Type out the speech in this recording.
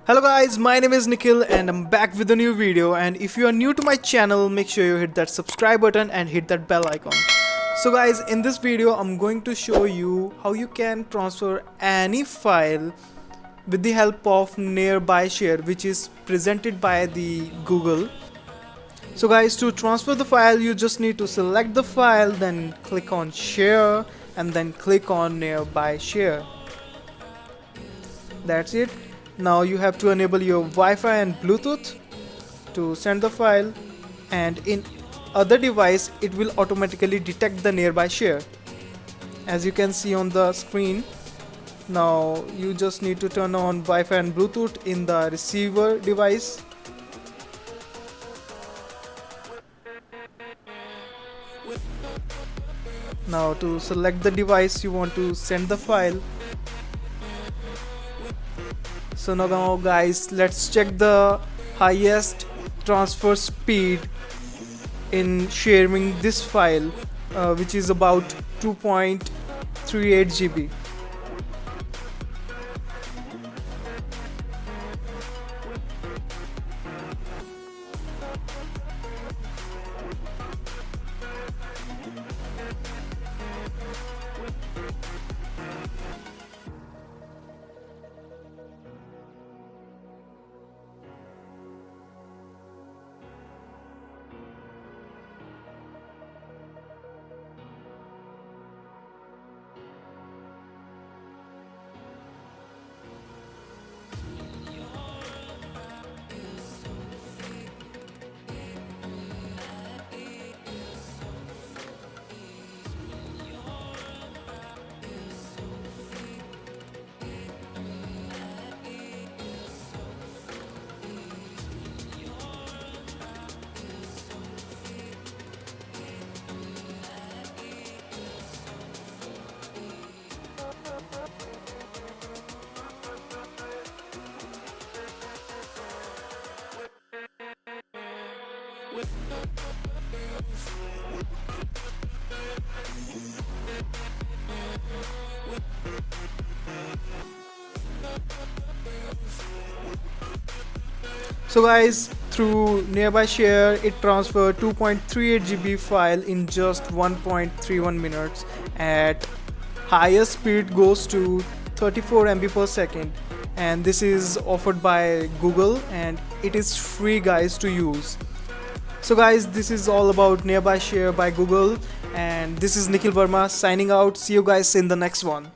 Hello guys, my name is Nikhil and I'm back with a new video, and if you are new to my channel, make sure you hit that subscribe button and hit that bell icon. So guys, in this video I'm going to show you how you can transfer any file with the help of NearBy share, which is presented by the Google. So guys, to transfer the file you just need to select the file, then click on share and then click on NearBy share. That's it. Now you have to enable your Wi-Fi and Bluetooth to send the file, and in other device it will automatically detect the NearBy share, as you can see on the screen. Now you just need to turn on Wi-Fi and Bluetooth in the receiver device. Now to select the device you want to send the file. So now guys, let's check the highest transfer speed in sharing this file, which is about 2.38 GB. So guys, through NearBy share it transferred 2.38 GB file in just 1.31 minutes. At highest speed goes to 34 MB per second, and this is offered by Google and it is free guys to use. So guys, this is all about NearBy share by Google, and this is Nikhil Verma signing out. See you guys in the next one.